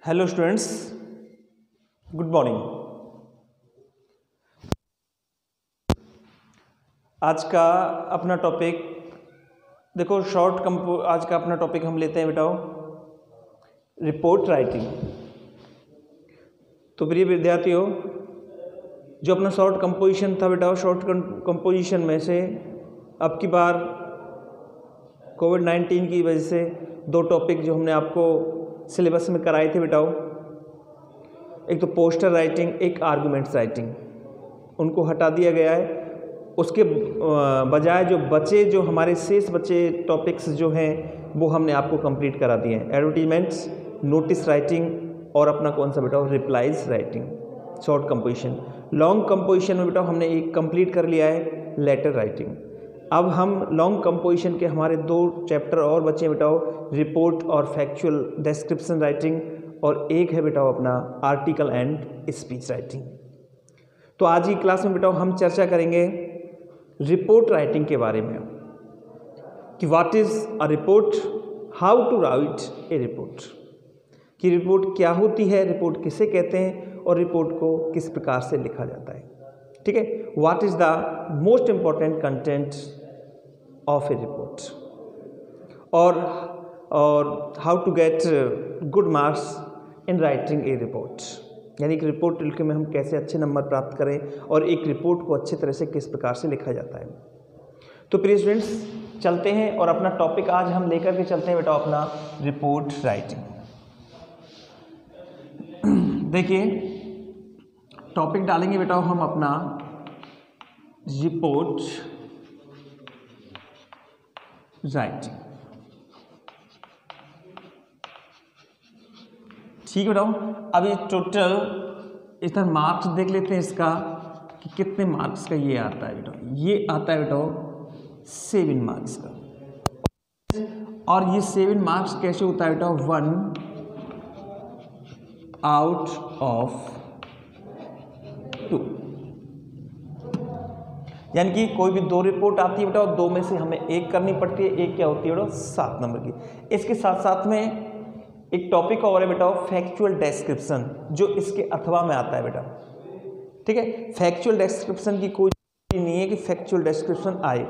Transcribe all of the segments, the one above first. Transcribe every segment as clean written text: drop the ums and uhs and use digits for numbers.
Hello students, good morning. आज का अपना टॉपिक देखो आज का अपना टॉपिक हम लेते हैं बेटाओ रिपोर्ट राइटिंग। तो प्रिय विद्यार्थियों, जो अपना शॉर्ट कंपोजिशन था बेटाओ, शॉर्ट कंपोजिशन में से अब की बार कोविड-19 की वजह से दो टॉपिक जो हमने आपको सिलेबस में कराए थे बेटाओ, एक तो पोस्टर राइटिंग, एक आर्गुमेंट्स राइटिंग, उनको हटा दिया गया है। उसके बजाय जो हमारे शेष बचे टॉपिक्स जो हैं वो हमने आपको कंप्लीट करा दिए हैं। एडवर्टीजमेंट्स, नोटिस राइटिंग और अपना कौन सा बेटाओ replies writing, short composition. Long composition में बेटाओ हमने एक कंप्लीट कर लिया है, लेटर राइटिंग। अब हम लॉन्ग कंपोजिशन के हमारे दो चैप्टर और बचे बेटाओ, रिपोर्ट और फैक्चुअल डिस्क्रिप्शन राइटिंग, और एक है बेटाओ अपना आर्टिकल एंड स्पीच राइटिंग। तो आज की क्लास में बेटाओ हम चर्चा करेंगे रिपोर्ट राइटिंग के बारे में कि what is a report, how to write a report, कि रिपोर्ट क्या होती है, रिपोर्ट किसे कहते हैं और रिपोर्ट को किस प्रकार से लिखा जाता है। ठीक है, what is the most important content of a report, और how to get good marks in writing a report, यानी कि रिपोर्ट लिखने में हम कैसे अच्छे नंबर प्राप्त करें और एक रिपोर्ट को अच्छी तरह से किस प्रकार से लिखा जाता है। तो प्रिय स्टूडेंट्स, चलते हैं और अपना टॉपिक आज हम लेकर के चलते हैं बेटा अपना रिपोर्ट राइटिंग। देखिए, टॉपिक डालेंगे बेटा हम अपना रिपोर्ट राइटिंग। ठीक है बेटा, अभी टोटल इधर मार्क्स देख लेते हैं इसका कि कितने मार्क्स का ये आता है बेटा। ये आता है बेटा 7 मार्क्स का, और ये 7 मार्क्स कैसे होता है बेटा, 1 आउट ऑफ 2, यानी कि कोई भी दो रिपोर्ट आती है बेटा और दो में से हमें एक करनी पड़ती है। एक क्या होती है बेटा, 7 नंबर की। इसके साथ साथ में एक टॉपिक और है बेटा फैक्चुअल डिस्क्रिप्शन, जो इसके अथवा में आता है बेटा। ठीक है, फैक्चुअल डिस्क्रिप्शन की कोई नहीं है कि फैक्चुअल डिस्क्रिप्शन आए,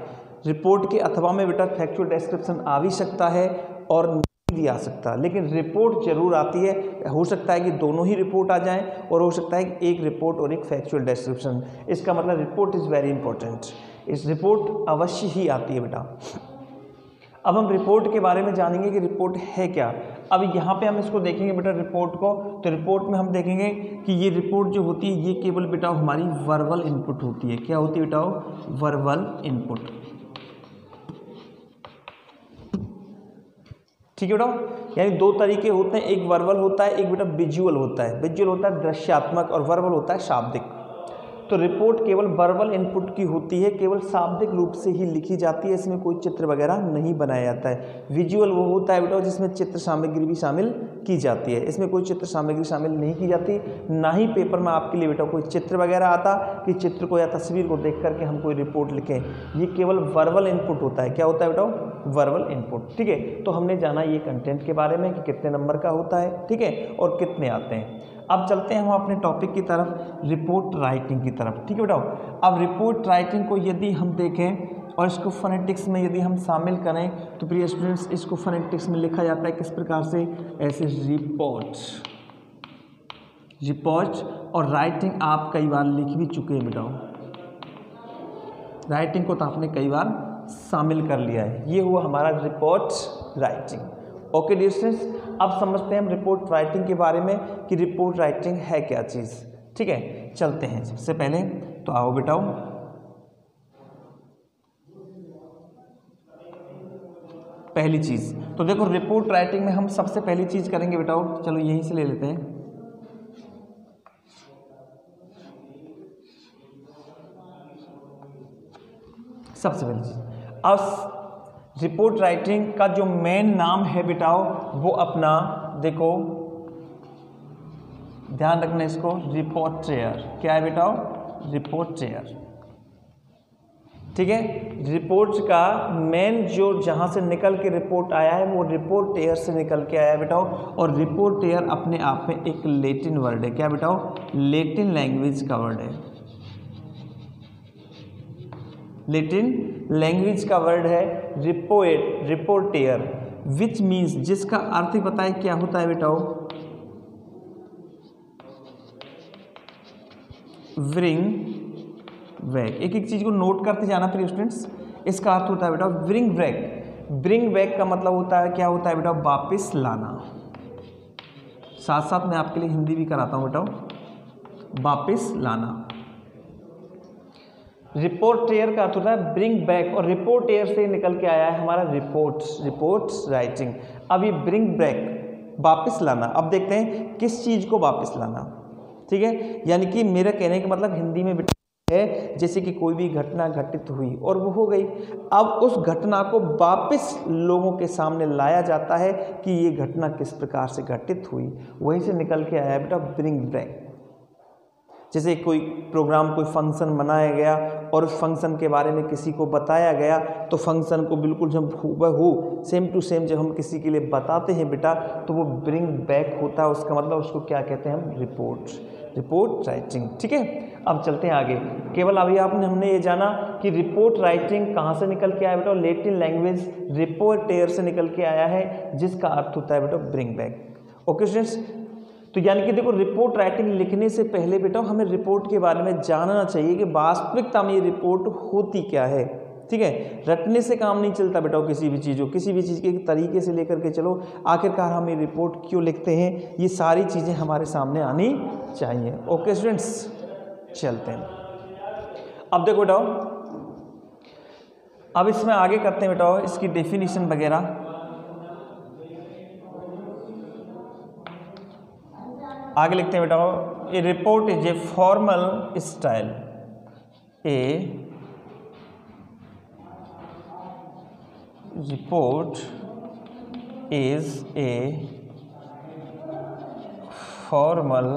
रिपोर्ट के अथवा में बेटा फैक्चुअल डिस्क्रिप्शन आ भी सकता है और नहीं भी आ सकता, लेकिन रिपोर्ट जरूर आती है। हो सकता है कि दोनों ही रिपोर्ट आ जाएं और हो सकता है कि एक रिपोर्ट और एक फैक्चुअल डिस्क्रिप्शन। इसका मतलब रिपोर्ट इज़ वेरी इंपॉर्टेंट, इस रिपोर्ट अवश्य ही आती है बेटा। अब हम रिपोर्ट के बारे में जानेंगे कि रिपोर्ट है क्या। अब यहाँ पे हम इसको देखेंगे बेटा रिपोर्ट को, तो रिपोर्ट में हम देखेंगे कि ये रिपोर्ट जो होती है ये केवल बेटा हमारी वर्बल इनपुट होती है। क्या होती है बेटा, वर्बल इनपुट। ठीक है बेटा, यानी दो तरीके होते हैं, एक वर्बल होता है, एक बेटा विजुअल होता है। विजुअल होता है दृश्यात्मक और वर्बल होता है शाब्दिक। तो रिपोर्ट केवल वर्बल इनपुट की होती है, केवल शाब्दिक रूप से ही लिखी जाती है, इसमें कोई चित्र वगैरह नहीं बनाया जाता है। विजुअल वो होता है बेटा जिसमें चित्र सामग्री भी शामिल की जाती है, इसमें कोई चित्र सामग्री शामिल नहीं की जाती। ना ही पेपर में आपके लिए बेटा कोई चित्र वगैरह आता कि चित्र को या तस्वीर को देख करके हम कोई रिपोर्ट लिखें। ये केवल वर्बल इनपुट होता है। क्या होता है बेटा, वर्बल इनपुट। ठीक है, तो हमने जाना ये कंटेंट के बारे में कि कितने नंबर का होता है, ठीक है, और कितने आते हैं। अब चलते हैं हम अपने टॉपिक की तरफ, रिपोर्ट राइटिंग की तरफ। ठीक है बेटा, अब रिपोर्ट राइटिंग को यदि हम देखें और इसको फोनेटिक्स में यदि हम शामिल करें तो प्रिय स्टूडेंट्स, इसको फोनेटिक्स में लिखा जाता है किस प्रकार से, ऐसे रिपोर्ट। और राइटिंग आप कई बार लिख भी चुके हैं बेटा, राइटिंग को तो आपने कई बार शामिल कर लिया है। ये हुआ हमारा report writing. Okay dear students, अब समझते हैं हम रिपोर्ट राइटिंग के बारे में कि रिपोर्ट राइटिंग है क्या चीज़। ठीक है, चलते हैं। सबसे पहले तो आओ बेटाओ, पहली चीज़ तो देखो रिपोर्ट राइटिंग में हम सबसे पहली चीज़ करेंगे बेटाओ, चलो यहीं से ले लेते हैं। सबसे पहली चीज़, अब रिपोर्ट राइटिंग का जो मेन नाम है बेटाओ वो अपना देखो, ध्यान रखना इसको, रिपोर्टर। क्या है बेटाओ, रिपोर्टर। ठीक है। रिपोर्ट का मेन जो जहाँ से निकल के रिपोर्ट आया है वो रिपोर्टेयर से निकल के आया है बेटाओ। और रिपोर्टेयर अपने आप में एक लैटिन वर्ड है। क्या बेटाओ? लैटिन लैंग्वेज का वर्ड है। लैटिन लैंग्वेज का वर्ड है रिपोर्टेयर, विच मीन्स, जिसका अर्थ ही पता है क्या होता है बेटाओ? Bring back. एक एक चीज को नोट करते जाना प्रिय स्टूडेंट्स। इसका अर्थ होता है बेटा ब्रिंग बैक। ब्रिंग बैक का मतलब होता है, क्या होता है बेटा? वापस लाना। साथ साथ मैं आपके लिए हिंदी भी कराता हूं बेटा, वापस लाना। रिपोर्टेयर का अर्थ होता है ब्रिंग बैक, और रिपोर्टेयर से निकल के आया है हमारा रिपोर्ट्स राइटिंग। अब ये ब्रिंग बैक, वापस लाना। अब देखते हैं किस चीज को वापस लाना। ठीक है, यानी कि मेरा कहने का मतलब हिंदी में है, जैसे कि कोई भी घटना घटित हुई और वो हो गई, अब उस घटना को वापस लोगों के सामने लाया जाता है कि ये घटना किस प्रकार से घटित हुई, वहीं से निकल के आया बेटा ब्रिंग बैक। जैसे कोई प्रोग्राम, कोई फंक्शन मनाया गया और उस फंक्शन के बारे में किसी को बताया गया, तो फंक्शन को बिल्कुल जब हूबहू सेम टू सेम जब हम किसी के लिए बताते हैं बेटा, तो वो ब्रिंग बैक होता है। उसका मतलब उसको क्या कहते हैं हम? Report writing. ठीक है, अब चलते हैं आगे। केवल अभी हमने ये जाना कि रिपोर्ट राइटिंग कहाँ से निकल के आया बेटा? लैटिन लैंग्वेज रिपोर्टेयर से निकल के आया है, जिसका अर्थ होता है बेटा ब्रिंग बैक। ओके स्टूडेंट्स, तो यानी कि देखो, रिपोर्ट राइटिंग लिखने से पहले बेटा हमें रिपोर्ट के बारे में जानना चाहिए कि वास्तविकता में ये रिपोर्ट होती क्या है। ठीक है, रटने से काम नहीं चलता बेटा किसी भी चीज़ के तरीके से लेकर के चलो, आखिरकार हम ये रिपोर्ट क्यों लिखते हैं, ये सारी चीज़ें हमारे सामने आनी चाहिए। ओके स्टूडेंट्स, चलते हैं। अब देखो बेटा, अब इसमें आगे करते हैं बेटा इसकी डेफिनेशन वगैरह। आगे लिखते हैं बेटा, a report is a formal style, a report is a formal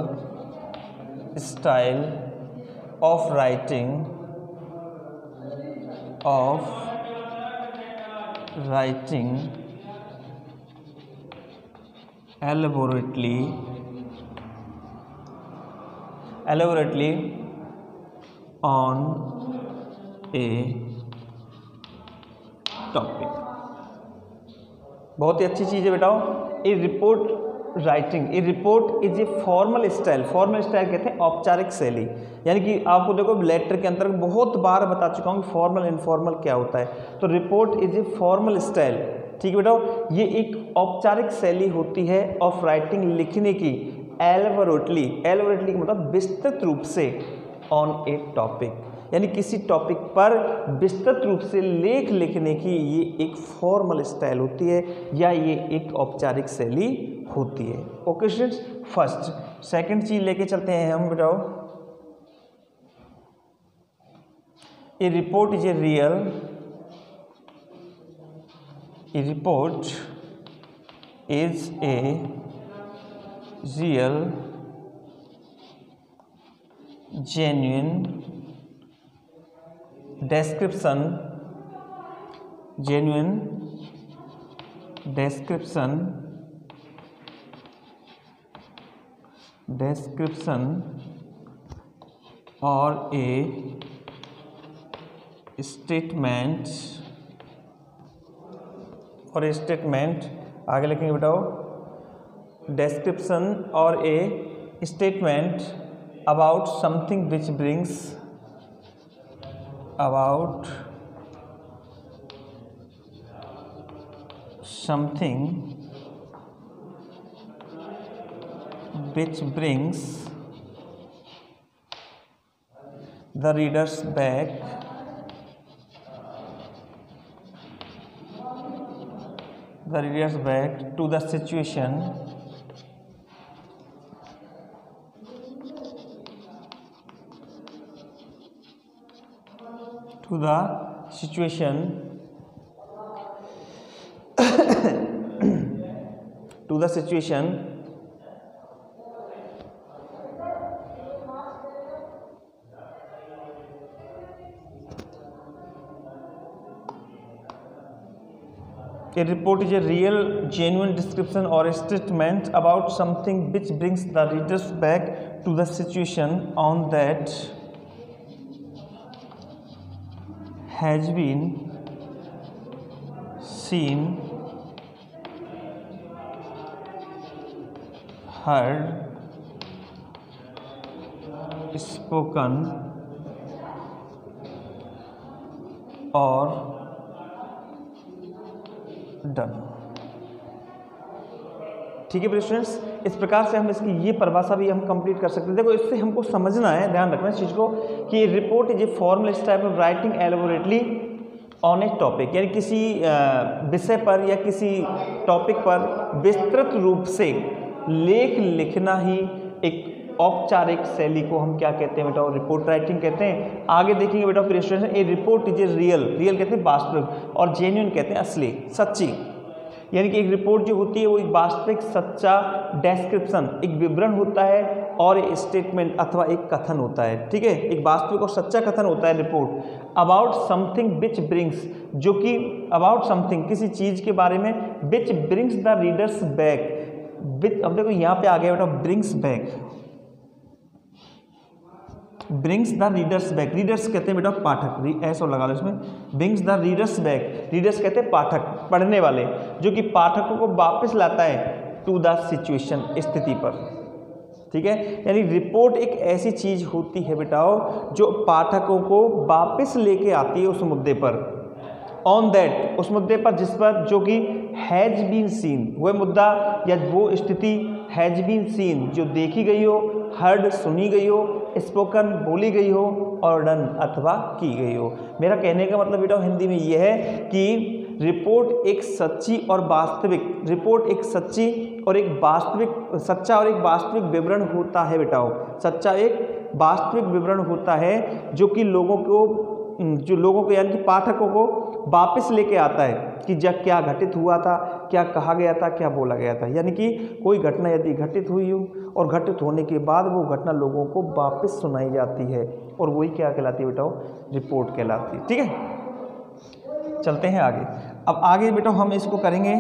style of writing elaborately on a topic. बहुत ही अच्छी चीज़ है बेटा। A report writing, a report is a formal style. Formal style कहते हैं औपचारिक शैली, यानी कि आपको देखो लेटर के अंतर्गत बहुत बार बता चुका हूँ कि फॉर्मल इनफॉर्मल क्या होता है। तो report is a formal style, ठीक है बेटा, ये एक औपचारिक शैली होती है ऑफ राइटिंग, लिखने की, एलबोरेटली का मतलब विस्तृत रूप से, ऑन ए टॉपिक, यानी किसी टॉपिक पर विस्तृत रूप से लेख लिखने की ये एक फॉर्मल स्टाइल होती है, या ये एक औपचारिक शैली होती है। Okay students, first. सेकंड चीज लेके चलते हैं हम, बताओ। A report is a real, a report is a real genuine description or a statement, आगे लिखेंगे बताओ, description or a statement about something which brings the readers back to the situation A report is a real, genuine description or a statement about something which brings the readers back to the situation on that has been seen, heard, spoken और done. ठीक है students, इस प्रकार से हम इसकी ये परिभाषा भी हम कंप्लीट कर सकते हैं। देखो इससे हमको समझना है, ध्यान रखना इस चीज़ को कि report is a formal type of writing elaborately on A topic, यानी किसी विषय पर या किसी टॉपिक पर विस्तृत रूप से लेख लिखना ही एक औपचारिक शैली को हम क्या कहते हैं बेटा, रिपोर्ट राइटिंग कहते हैं। आगे देखेंगे बेटा फिर student, A report is a real, real कहते हैं वास्तविक, और जेन्युइन कहते हैं असली, सच्ची। यानी कि एक रिपोर्ट जो होती है वो एक वास्तविक सच्चा डिस्क्रिप्शन, एक विवरण होता है और एक स्टेटमेंट अथवा एक कथन होता है। ठीक है, एक वास्तविक और सच्चा कथन होता है report about something which brings, जो कि अबाउट समथिंग किसी चीज़ के बारे में, which brings the readers back, which, अब देखो यहाँ पे आ गया बेटा brings back, brings the readers back, readers कहते हैं बेटा पाठक, ऐसा लगा लो इसमें, brings the readers back, readers कहते हैं पाठक, पढ़ने वाले, जो कि पाठकों को वापस लाता है टू द सिचुएशन, स्थिति पर। ठीक है, यानी रिपोर्ट एक ऐसी चीज होती है बेटाओ जो पाठकों को वापस लेके आती है उस मुद्दे पर, ऑन दैट, उस मुद्दे पर जिस पर, जो कि हैज बीन सीन, वह मुद्दा या वो स्थिति हैज बीन सीन, जो देखी गई हो, हर्ड सुनी गई हो, स्पोकन बोली गई हो, और डन अथवा की गई हो। मेरा कहने का मतलब बेटा हिंदी में यह है कि रिपोर्ट एक सच्ची और वास्तविक, रिपोर्ट एक सच्ची और एक वास्तविक, सच्चा और एक वास्तविक विवरण होता है बेटाओ, सच्चा एक वास्तविक विवरण होता है जो कि लोगों को यानी कि पाठकों को वापस लेके आता है कि जब क्या घटित हुआ था, क्या कहा गया था, क्या बोला गया था। यानी कि कोई घटना यदि घटित हुई हो और घटित होने के बाद वो घटना लोगों को वापस सुनाई जाती है, और वही क्या कहलाती है बेटा, रिपोर्ट कहलाती है। ठीक है, चलते हैं आगे। अब आगे बेटा हम इसको करेंगे,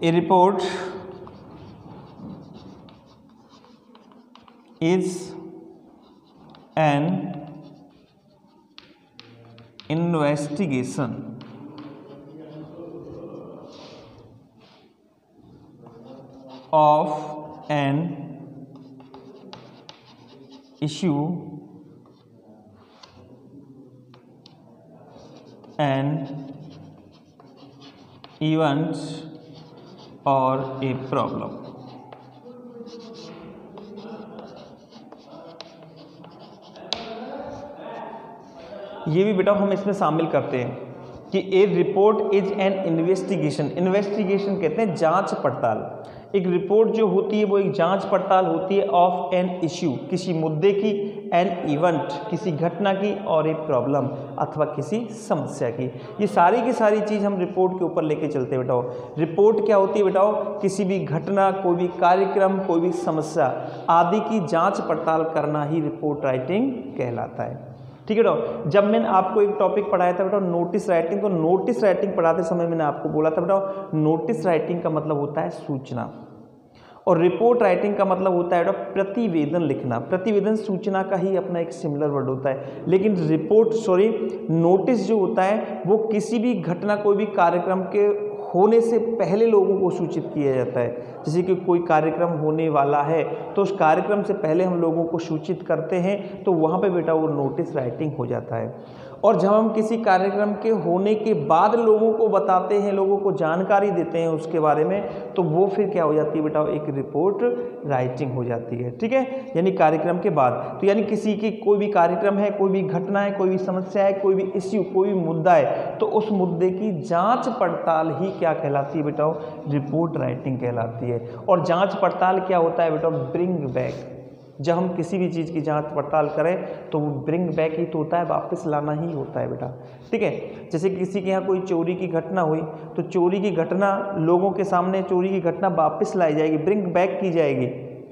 ए report is an investigation of an issue, an event or a problem। ये भी बेटा हम इसमें शामिल करते हैं कि a report is an investigation, investigation कहते हैं जांच पड़ताल। एक रिपोर्ट जो होती है वो एक जांच पड़ताल होती है ऑफ एन इश्यू, किसी मुद्दे की, एन इवेंट, किसी घटना की, और ए प्रॉब्लम अथवा किसी समस्या की। ये सारी की सारी चीज़ हम रिपोर्ट के ऊपर लेके चलते हैं बेटाओ। रिपोर्ट क्या होती है बेटाओ, किसी भी घटना, कोई भी कार्यक्रम, कोई भी समस्या आदि की जांच पड़ताल करना ही रिपोर्ट राइटिंग कहलाता है। ठीक है बेटा, जब मैंने आपको एक टॉपिक पढ़ाया था बेटा नोटिस राइटिंग, तो नोटिस राइटिंग पढ़ाते समय मैंने आपको बोला था बेटा नोटिस राइटिंग का मतलब होता है सूचना, और रिपोर्ट राइटिंग का मतलब होता है बेटा प्रतिवेदन लिखना। प्रतिवेदन सूचना का ही अपना एक सिमिलर वर्ड होता है, लेकिन नोटिस जो होता है वो किसी भी घटना, कोई भी कार्यक्रम के होने से पहले लोगों को सूचित किया जाता है। जैसे कि कोई कार्यक्रम होने वाला है तो उस कार्यक्रम से पहले हम लोगों को सूचित करते हैं, तो वहाँ पे बेटा वो नोटिस राइटिंग हो जाता है। और जब हम किसी कार्यक्रम के होने के बाद लोगों को बताते हैं, लोगों को जानकारी देते हैं उसके बारे में, तो वो फिर क्या हो जाती है बेटा, एक रिपोर्ट राइटिंग हो जाती है। ठीक है, यानी कार्यक्रम के बाद, तो यानी किसी की कोई भी कार्यक्रम है, कोई भी घटना है, कोई भी समस्या है, कोई भी इश्यू, कोई भी मुद्दा है, तो उस मुद्दे की जांच पड़ताल ही क्या कहलाती है बेटा, रिपोर्ट राइटिंग कहलाती है। और जांच पड़ताल क्या होता है बेटा, ब्रिंग बैक। जब हम किसी भी चीज़ की जांच पड़ताल करें तो वो ब्रिंग बैक ही तो होता है, वापस लाना ही होता है बेटा। ठीक है, जैसे किसी के यहाँ कोई चोरी की घटना हुई तो चोरी की घटना लोगों के सामने, चोरी की घटना वापस लाई जाएगी, ब्रिंग बैक की जाएगी।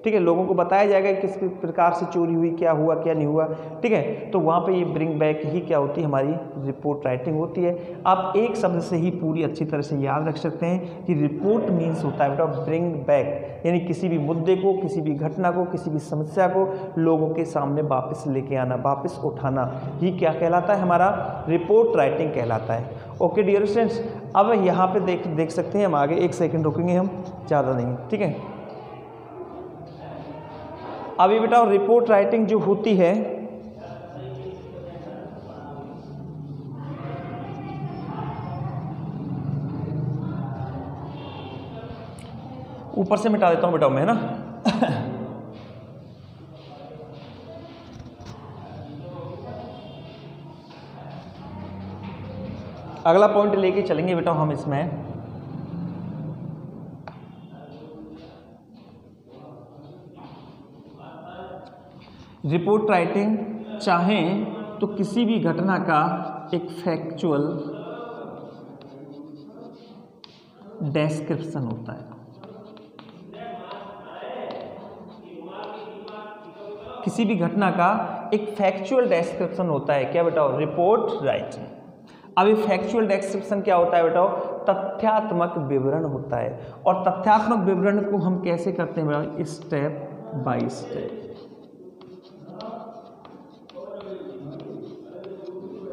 ठीक है, लोगों को बताया जाएगा किस प्रकार से चोरी हुई, क्या हुआ क्या नहीं हुआ, ठीक है। तो वहाँ पे ये ब्रिंग बैक ही क्या होती है, हमारी रिपोर्ट राइटिंग होती है। आप एक शब्द से ही पूरी अच्छी तरह से याद रख सकते हैं कि रिपोर्ट मीन्स होता है बेटा ब्रिंग बैक, यानी किसी भी मुद्दे को, किसी भी घटना को, किसी भी समस्या को लोगों के सामने वापस लेके आना, वापस उठाना, ही क्या कहलाता है, हमारा रिपोर्ट राइटिंग कहलाता है। ओके डियर स्टूडेंट्स, अब यहाँ पे देख सकते हैं हम आगे, एक सेकंड रुकेंगे हम, ज़्यादा नहीं, ठीक है। अभी बेटा रिपोर्ट राइटिंग जो होती है ऊपर से मिटा देता हूँ बेटा मैं, है ना। अगला पॉइंट लेके चलेंगे बेटा हम इसमें, रिपोर्ट राइटिंग चाहें तो किसी भी घटना का एक फैक्चुअल डिस्क्रिप्शन होता है। किसी भी घटना का एक फैक्चुअल डिस्क्रिप्शन होता है, क्या बेटा, रिपोर्ट राइटिंग। अब ये फैक्चुअल डिस्क्रिप्शन क्या होता है बेटा, तथ्यात्मक विवरण होता है। और तथ्यात्मक विवरण को हम कैसे करते हैं बेटा, स्टेप बाय स्टेप,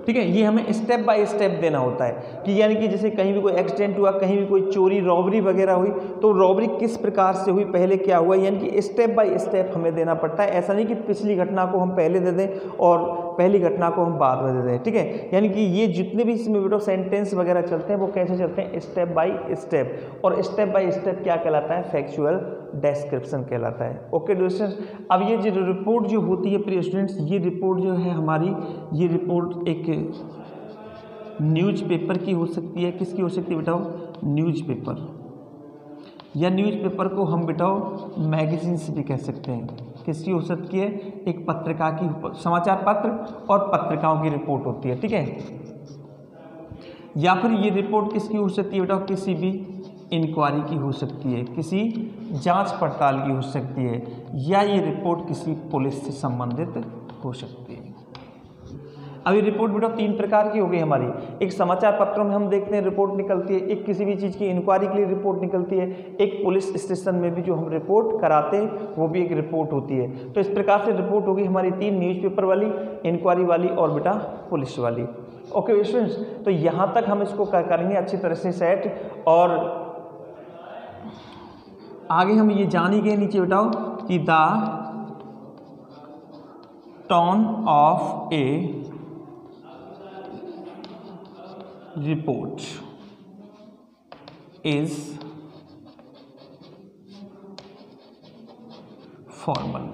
ठीक है। ये हमें स्टेप बाय स्टेप देना होता है कि यानी कि जैसे कहीं भी कोई एक्सीडेंट हुआ, कहीं भी कोई चोरी रॉबरी वगैरह हुई, तो रॉबरी किस प्रकार से हुई, पहले क्या हुआ, यानी कि स्टेप बाय स्टेप हमें देना पड़ता है। ऐसा नहीं कि पिछली घटना को हम पहले दे दें और पहली घटना को हम बाद में दे दें, ठीक है। यानी कि ये जितने भी इसमें बेटा सेंटेंस वगैरह चलते हैं वो कैसे चलते हैं, स्टेप बाय स्टेप। और स्टेप बाय स्टेप क्या कहलाता है, फैक्चुअल डिस्क्रिप्शन कहलाता है। ओके स्टूडेंट्स, अब ये जो रिपोर्ट जो होती है प्रिय स्टूडेंट्स, ये रिपोर्ट जो है हमारी, ये रिपोर्ट एक न्यूज़पेपर की हो सकती है। किसकी हो सकती है बेटाओ, न्यूज़पेपर, या न्यूज़पेपर को हम बेटाओ मैगजीन से भी कह सकते हैं। किसकी हो सकती है, एक पत्रिका की, समाचार पत्र और पत्रिकाओं की रिपोर्ट होती है, ठीक है। या फिर ये रिपोर्ट किसकी हो सकती है बेटा, किसी भी इंक्वायरी की हो सकती है, किसी जांच पड़ताल की हो सकती है, या ये रिपोर्ट किसी पुलिस से संबंधित हो सकती है। अभी रिपोर्ट बेटा तीन प्रकार की हो गई हमारी, एक समाचार पत्रों में हम देखते हैं रिपोर्ट निकलती है, एक किसी भी चीज़ की इंक्वायरी के लिए रिपोर्ट निकलती है, एक पुलिस स्टेशन में भी जो हम रिपोर्ट कराते हैं वो भी एक रिपोर्ट होती है। तो इस प्रकार से रिपोर्ट होगी हमारी तीन, न्यूज़पेपर वाली, इंक्वायरी वाली और बेटा पुलिस वाली। ओके स्टूडेंट्स, तो यहाँ तक हम इसको करेंगे अच्छी तरह से सेट, और आगे हम ये जान ही गए नीचे बेटाओ कि the tone of a report is formal,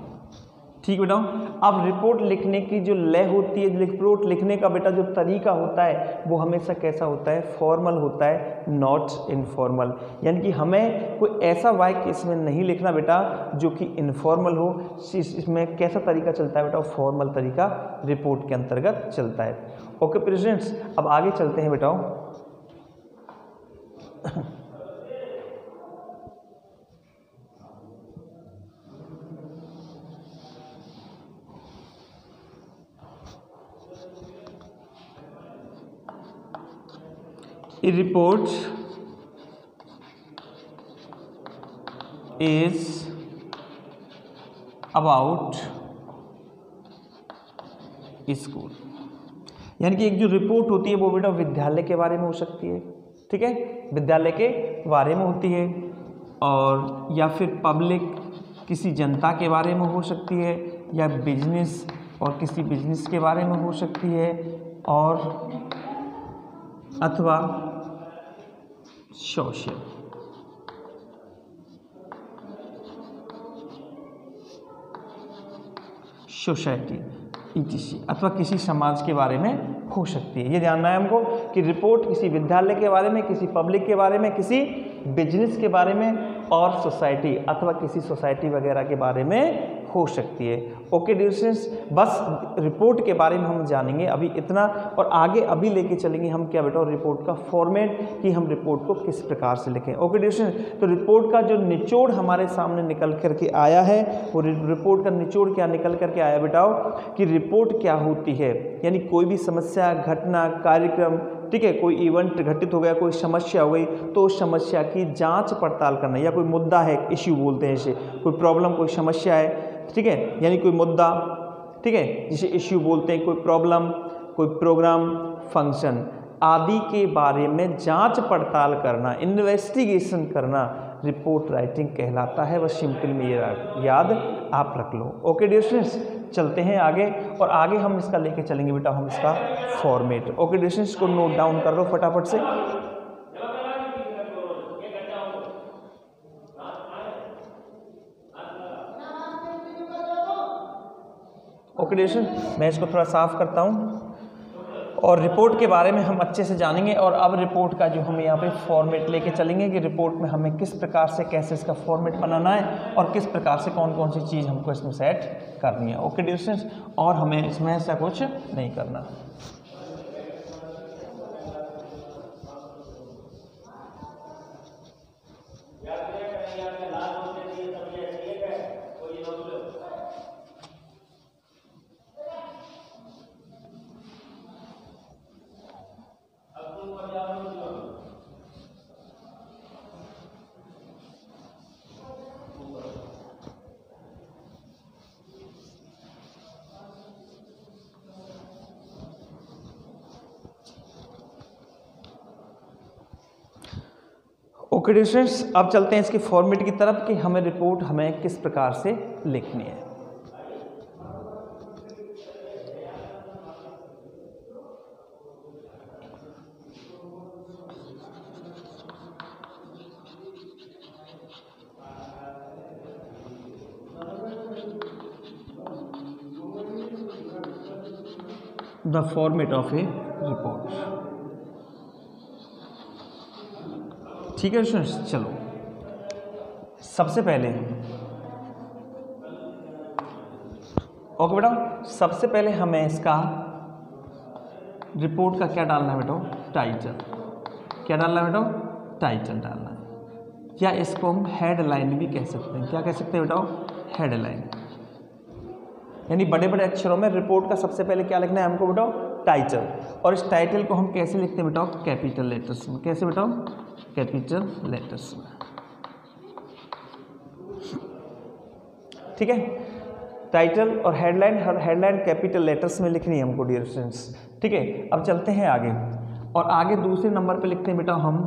ठीक बेटा। अब रिपोर्ट लिखने की जो लय होती है, रिपोर्ट लिखने का बेटा जो तरीका होता है वो हमेशा कैसा होता है, फॉर्मल होता है, नॉट इनफॉर्मल। यानी कि हमें कोई ऐसा वाक्य इसमें नहीं लिखना बेटा जो कि इनफॉर्मल हो। इसमें कैसा तरीका चलता है बेटा, फॉर्मल तरीका रिपोर्ट के अंतर्गत चलता है। ओके प्रेजेंट्स, अब आगे चलते हैं बेटाओ। A report is about school, यानी कि एक जो रिपोर्ट होती है वो बेटा विद्यालय के बारे में हो सकती है, ठीक है, विद्यालय के बारे में होती है, और या फिर पब्लिक किसी जनता के बारे में हो सकती है, या बिजनेस और किसी बिजनेस के बारे में हो सकती है, और अथवा सोशल, सोसाइटी ईटीसी, अथवा किसी समाज के बारे में हो सकती है। ये जानना है हमको कि रिपोर्ट किसी विद्यालय के बारे में, किसी पब्लिक के बारे में, किसी बिजनेस के बारे में और सोसाइटी अथवा किसी सोसाइटी वगैरह के बारे में हो सकती है। ओके डियर स्टूडेंट्स, बस रिपोर्ट के बारे में हम जानेंगे अभी इतना, और आगे अभी लेके चलेंगे हम क्या बेटा, रिपोर्ट का फॉर्मेट, कि हम रिपोर्ट को किस प्रकार से लिखें। ओके डियर स्टूडेंट्स, तो रिपोर्ट का जो निचोड़ हमारे सामने निकल करके आया है, वो रिपोर्ट का निचोड़ क्या निकल करके आया बेटाओ, कि रिपोर्ट क्या होती है, यानी कोई भी समस्या, घटना, कार्यक्रम, ठीक है, कोई इवेंट घटित हो गया, कोई समस्या हो गई, तो उस समस्या की जांच पड़ताल करना, या कोई मुद्दा है, इश्यू बोलते हैं इसे, कोई प्रॉब्लम, कोई समस्या है, ठीक है, यानी कोई मुद्दा, ठीक है, जिसे इश्यू बोलते हैं, कोई प्रॉब्लम, कोई प्रोग्राम, फंक्शन आदि के बारे में जांच पड़ताल करना, इन्वेस्टिगेशन करना रिपोर्ट राइटिंग कहलाता है। बस सिंपल में ये याद आप रख लो। ओके डियर स्टूडेंट्स, चलते हैं आगे, और आगे हम इसका लेके चलेंगे बेटा हम इसका फॉर्मेट। ओके डियर स्टूडेंट्स, को नोट डाउन कर लो फटाफट से। ओके डियर स्टूडेंट्स, मैं इसको थोड़ा साफ करता हूँ, और रिपोर्ट के बारे में हम अच्छे से जानेंगे। और अब रिपोर्ट का जो हम यहाँ पे फॉर्मेट लेके चलेंगे कि रिपोर्ट में हमें किस प्रकार से, कैसे इसका फॉर्मेट बनाना है, और किस प्रकार से कौन कौन सी चीज़ हमको इसमें सेट करनी है। ओके डियर स्टूडेंट्स, और हमें इसमें ऐसा कुछ नहीं करना। ओके डियर स्टूडेंट्स, अब चलते हैं इसके फॉर्मेट की तरफ कि हमें रिपोर्ट हमें किस प्रकार से लिखनी है। The format of a report. ठीक है स्टूडेंट्स, चलो सबसे पहले, ओके बेटा, सबसे पहले हमें इसका रिपोर्ट का क्या डालना है बेटा, टाइटल। क्या डालना है बेटा, टाइटल डालना है, या इसको हम हेडलाइन भी कह सकते हैं। क्या कह सकते हैं बेटा, हेडलाइन। यानी बड़े बड़े अक्षरों में रिपोर्ट का सबसे पहले क्या लिखना है हमको बेटा, टाइटल। और इस टाइटल को हम कैसे लिखते हैं बेटा, कैपिटल लेटर्स में। कैसे बेटा, कैपिटल लेटर्स में। ठीक है, टाइटल और हेडलाइन कैपिटल लेटर्स में लिखनी है हमको डियर स्टूडेंट्स। ठीक है, अब चलते हैं आगे, और आगे दूसरे नंबर पे लिखते हैं बेटा हम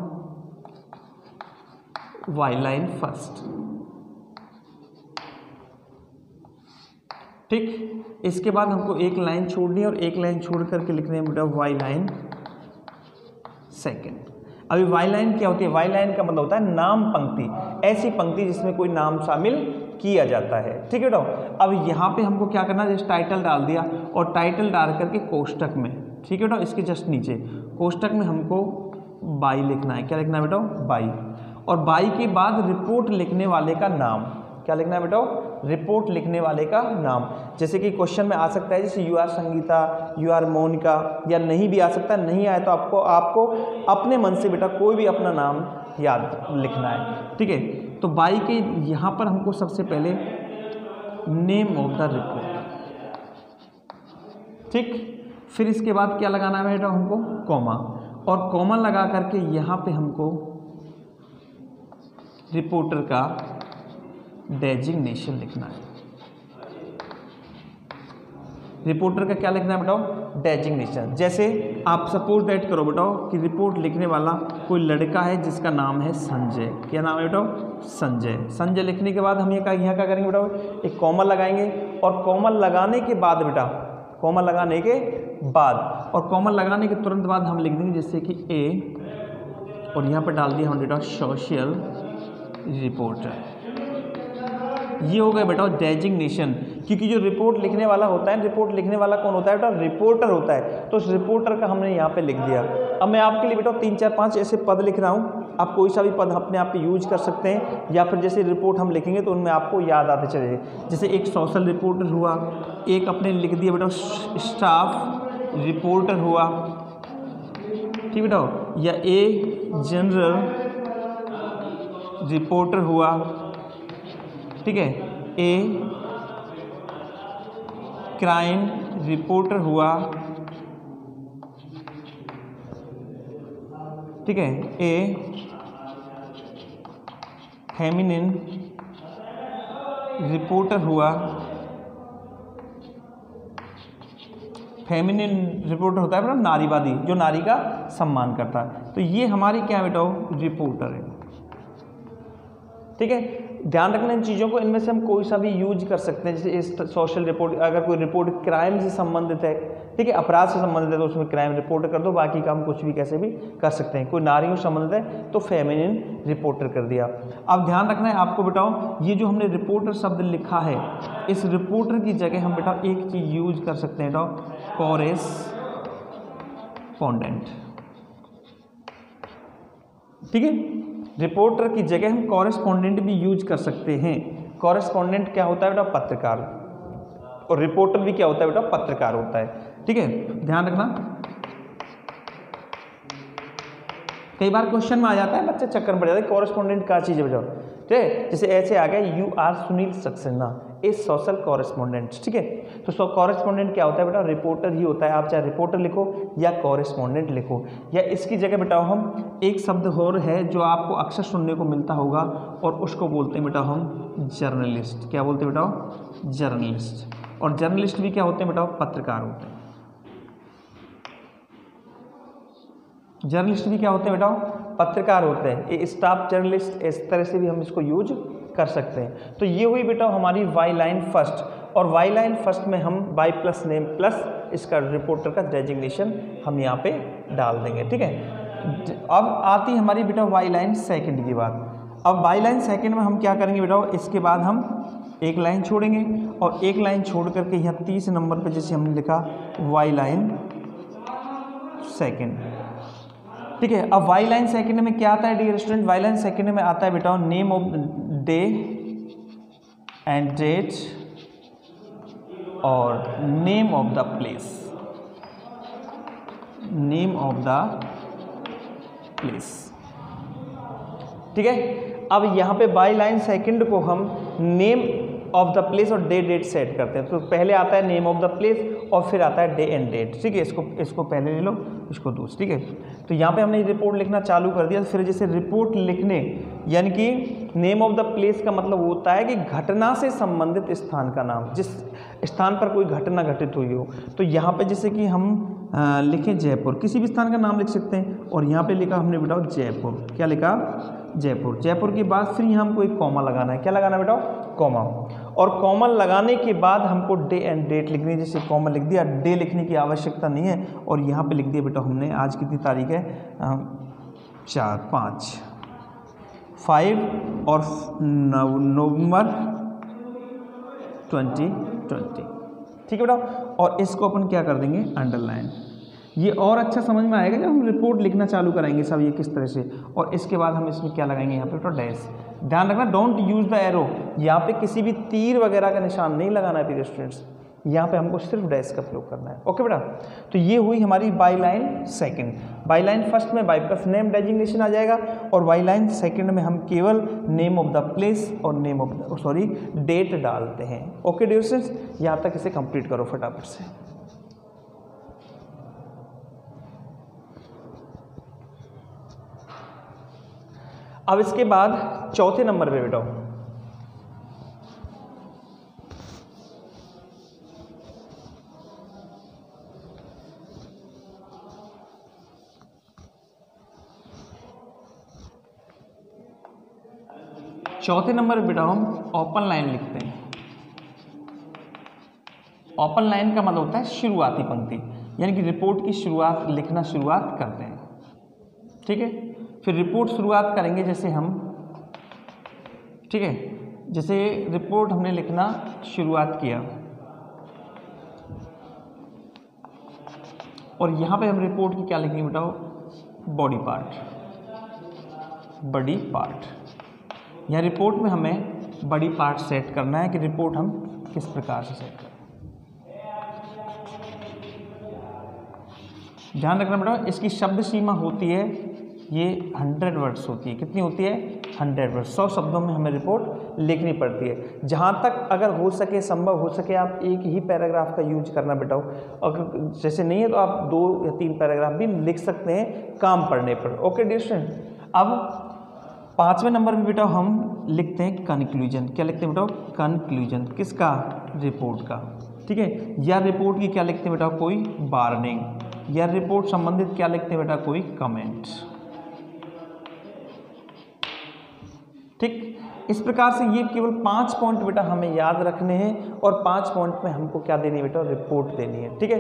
वाई लाइन फर्स्ट। ठीक, इसके बाद हमको एक लाइन छोड़नी है, और एक लाइन छोड़ करके लिखने हैं बेटा वाई लाइन सेकेंड। अभी वाई लाइन क्या होती है, वाई लाइन का मतलब होता है नाम पंक्ति, ऐसी पंक्ति जिसमें कोई नाम शामिल किया जाता है। ठीक है बेटा, अब यहाँ पे हमको क्या करना है, जैसे टाइटल डाल दिया, और टाइटल डाल करके कोष्टक में, ठीक है बेटा, इसके जस्ट नीचे कोष्टक में हमको बाई लिखना है। क्या लिखना है बेटा, बाई। और बाई के बाद रिपोर्ट लिखने वाले का नाम। क्या लिखना है बेटा, रिपोर्ट लिखने वाले का नाम। जैसे कि क्वेश्चन में आ सकता है, जैसे you are Sangeeta, you are Monica, या नहीं भी आ सकता है। नहीं आए तो आपको अपने मन से बेटा कोई भी अपना नाम याद लिखना है। ठीक है, तो बाई के यहाँ पर हमको सबसे पहले नेम ऑफ द रिपोर्ट। ठीक, फिर इसके बाद क्या लगाना है बेटा हमको, कॉमा, और कॉमा लगा करके यहाँ पे हमको रिपोर्टर का डेजिग्नेशन लिखना है। रिपोर्टर का क्या लिखना है बेटाओ, डेजिग्नेशन। जैसे आप सपोज दैट करो बेटाओ कि रिपोर्ट लिखने वाला कोई लड़का है जिसका नाम है संजय। क्या नाम है बेटाओ, संजय। संजय लिखने के बाद हम यहाँ क्या करेंगे बेटाओ, एक कॉमा लगाएंगे, और कॉमा लगाने के बाद बेटा, कॉमा लगाने के बाद, और कॉमा लगाने के तुरंत बाद हम लिख देंगे जैसे कि ए, और यहाँ पर डाल दिया हम बेटा सोशल रिपोर्टर। ये हो गया बेटा डेजिग्नेशन, क्योंकि जो रिपोर्ट लिखने वाला होता है, रिपोर्ट लिखने वाला कौन होता है बेटा? रिपोर्टर होता है। तो उस रिपोर्टर का हमने यहाँ पे लिख दिया। अब मैं आपके लिए बेटा 3 4 5 ऐसे पद लिख रहा हूँ, आप कोई सा भी पद अपने आप पे यूज कर सकते हैं, या फिर जैसे रिपोर्ट हम लिखेंगे तो उनमें आपको याद आते चले। जैसे एक सोशल रिपोर्टर हुआ, एक अपने लिख दिया बेटा स्टाफ रिपोर्टर हुआ, ठीक बेटा, या ए जनरल रिपोर्टर हुआ, ठीक है, ए क्राइम रिपोर्टर हुआ, ठीक है, ए फेमिनिन रिपोर्टर हुआ। फेमिनिन रिपोर्टर होता है बेटा नारीवादी, जो नारी का सम्मान करता है। तो ये हमारी क्या बेटा रिपोर्टर है, ठीक है। ध्यान रखना इन चीज़ों को, इनमें से हम कोई सा भी यूज कर सकते हैं। जैसे इस सोशल रिपोर्ट, अगर कोई रिपोर्ट क्राइम से संबंधित है, ठीक है, अपराध से संबंधित है, तो उसमें क्राइम रिपोर्टर कर दो, बाकी काम कुछ भी कैसे भी कर सकते हैं। कोई नारियों से संबंधित है तो फेमिनिन रिपोर्टर कर दिया। अब ध्यान रखना है आपको बेटाओ, ये जो हमने रिपोर्टर शब्द लिखा है, इस रिपोर्टर की जगह हम बेटा एक चीज़ यूज कर सकते हैं बेटा, कॉरेस्पॉन्डेंट, ठीक है। रिपोर्टर की जगह हम कॉरेस्पॉन्डेंट भी यूज कर सकते हैं। कॉरेस्पॉन्डेंट क्या होता है बेटा? पत्रकार। और रिपोर्टर भी क्या होता है बेटा? पत्रकार होता है, ठीक है। ध्यान रखना, कई बार क्वेश्चन में आ जाता है, बच्चे चक्कर में पड़ जाते हैं कॉरेस्पॉन्डेंट क्या चीज़ है बेटा, ठीक है। जैसे ऐसे आ गया, you are Sunil Saxena a social correspondent, ठीक है। तो कॉरेस्पॉन्डेंट क्या होता है बेटा? रिपोर्टर ही होता है। आप चाहे रिपोर्टर लिखो या कॉरेस्पॉन्डेंट लिखो, या इसकी जगह बेटा हम एक शब्द और है जो आपको अक्सर सुनने को मिलता होगा, और उसको बोलते हैं बेटा हम जर्नलिस्ट। क्या बोलते हैं बेटा? जर्नलिस्ट। और जर्नलिस्ट भी क्या होते हैं बेटा? पत्रकार होते हैं। जर्नलिस्ट भी क्या होते हैं बेटा? पत्रकार होते हैं। ये स्टाफ जर्नलिस्ट, इस तरह से भी हम इसको यूज कर सकते हैं। तो ये हुई बेटा हमारी वाई लाइन फर्स्ट, और वाई लाइन फर्स्ट में हम वाई प्लस नेम प्लस इसका रिपोर्टर का डेजिग्नेशन हम यहाँ पे डाल देंगे, ठीक है। अब आती हमारी बेटा वाई लाइन सेकंड की बात। अब वाई लाइन सेकंड में हम क्या करेंगे बेटा? इसके बाद हम एक लाइन छोड़ेंगे, और एक लाइन छोड़ करके यहाँ 30 नंबर पे जैसे हमने लिखा वाई लाइन सेकंड, ठीक है। अब वाई लाइन सेकंड में क्या आता है dear student? Byline second में आता है बेटा name of day and date और name of the place, name of the place, ठीक है। अब यहाँ पे बाई लाइन सेकंड को हम नेम ऑफ द प्लेस और डे डेट सेट करते हैं। तो पहले आता है नेम ऑफ द प्लेस और फिर आता है डे एंड डेट, ठीक है। इसको पहले ले लो, इसको दूसरी, ठीक है। तो यहाँ पे हमने रिपोर्ट लिखना चालू कर दिया। फिर जैसे रिपोर्ट लिखने, यानी कि नेम ऑफ द प्लेस का मतलब होता है कि घटना से संबंधित स्थान का नाम, जिस स्थान पर कोई घटना घटित हुई हो। तो यहाँ पे जैसे कि हम लिखें जयपुर, किसी भी स्थान का नाम लिख सकते हैं, और यहाँ पे लिखा हमने बेटा जयपुर। क्या लिखा? जयपुर। जयपुर के बाद फिर यहाँ हमको एक कॉमा लगाना है। क्या लगाना बेटा? कॉमा। और कॉमा लगाने के बाद हमको डे एंड डेट लिखनी है। जैसे कॉमा लिख दिया, डे लिखने की आवश्यकता नहीं है, और यहाँ पे लिख दिया बेटा हमने आज कितनी तारीख है? 4 5 और नवंबर 2020, ठीक है बेटा। और इसको अपन क्या कर देंगे? अंडरलाइन। ये और अच्छा समझ में आएगा जब हम रिपोर्ट लिखना चालू करेंगे सब ये किस तरह से। और इसके बाद हम इसमें क्या लगाएंगे? यहाँ पे तो डैश। ध्यान रखना, डोंट यूज द एरो। यहाँ पे किसी भी तीर वगैरह का निशान नहीं लगाना है प्रिय स्टूडेंट्स, यहाँ पे हमको सिर्फ डैश का प्रयोग करना है। ओके बेटा, तो ये हुई हमारी by line second. By line first में बाई प्लस नेम डेजिग्नेशन आ जाएगा, और बाई लाइन सेकंड में हम केवल नेम ऑफ द प्लेस और नेम ऑफ द डेट डालते हैं। ओके डियर स्टूडेंट्स, यहाँ तक इसे कंप्लीट करो फटाफट से। अब इसके बाद चौथे नंबर पे बेटा चौथे नंबर पे बेटा हम ओपन लाइन लिखते हैं। ओपन लाइन का मतलब होता है शुरुआती पंक्ति, यानी कि रिपोर्ट की शुरुआत लिखना शुरुआत करते हैं, ठीक है। फिर रिपोर्ट शुरुआत करेंगे जैसे हम, ठीक है, जैसे रिपोर्ट हमने लिखना शुरुआत किया और यहाँ पे हम रिपोर्ट की क्या लिखेंगे बताओ, बॉडी पार्ट। यहाँ रिपोर्ट में हमें बॉडी पार्ट सेट करना है कि रिपोर्ट हम किस प्रकार से सेट करें। ध्यान रखना बेटा, इसकी शब्द सीमा होती है ये 100 वर्ड्स होती है। कितनी होती है? 100 वर्ड्स। 100 शब्दों में हमें रिपोर्ट लिखनी पड़ती है। जहाँ तक अगर हो सके, संभव हो सके, आप एक ही पैराग्राफ का यूज करना बेटा। अगर जैसे नहीं है तो आप 2 या 3 पैराग्राफ भी लिख सकते हैं काम पड़ने पर। ओके डियर स्टूडेंट, अब 5वें नंबर में बेटा हम लिखते हैं कंक्लूजन। क्या लिखते हैं बेटा? कंक्लूजन। किसका? रिपोर्ट का। ठीक है। या रिपोर्ट की क्या लिखते हैं बेटा? कोई वार्निंग। या रिपोर्ट संबंधित क्या लिखते हैं बेटा? कोई कमेंट। ठीक, इस प्रकार से ये केवल 5 पॉइंट बेटा हमें याद रखने हैं और 5 पॉइंट में हमको क्या देनी है बेटा? रिपोर्ट देनी है। ठीक है।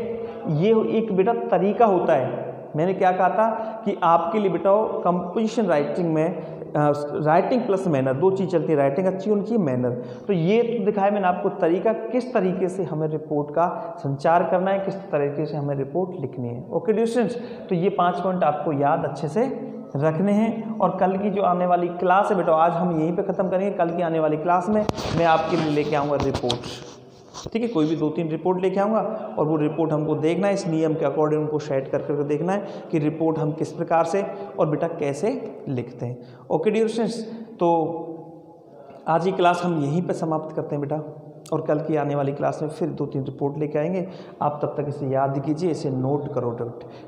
ये एक बेटा तरीका होता है। मैंने क्या कहा था कि आपके लिए बेटा कंपोजिशन राइटिंग में राइटिंग प्लस मैनर, 2 चीज़ चलती है, राइटिंग अच्छी होनी चाहिए, मैनर। तो ये तो दिखाया मैंने आपको तरीका, किस तरीके से हमें रिपोर्ट का संचार करना है, किस तरीके से हमें रिपोर्ट लिखनी है। ओके डियर स्टूडेंट्स, तो ये 5 पॉइंट आपको याद अच्छे से रखने हैं। और कल की जो आने वाली क्लास है बेटा, आज हम यहीं पे ख़त्म करेंगे। कल की आने वाली क्लास में मैं आपके लिए लेके आऊँगा रिपोर्ट। ठीक है, कोई भी 2-3 रिपोर्ट लेके आऊँगा और वो रिपोर्ट हमको देखना है, इस नियम के अकॉर्डिंग उनको सेट करके देखना है कि रिपोर्ट हम किस प्रकार से और बेटा कैसे लिखते हैं। ओके डियर स्टूडेंट्स, तो आज की क्लास हम यहीं पे समाप्त करते हैं बेटा, और कल की आने वाली क्लास में फिर 2-3 रिपोर्ट लेके आएंगे। आप तब तक इसे याद कीजिए, इसे नोट करो।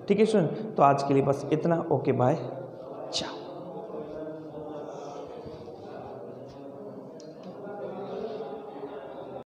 ठीक है स्टूडेंट, तो आज के लिए बस इतना। ओके बाय, चाओ।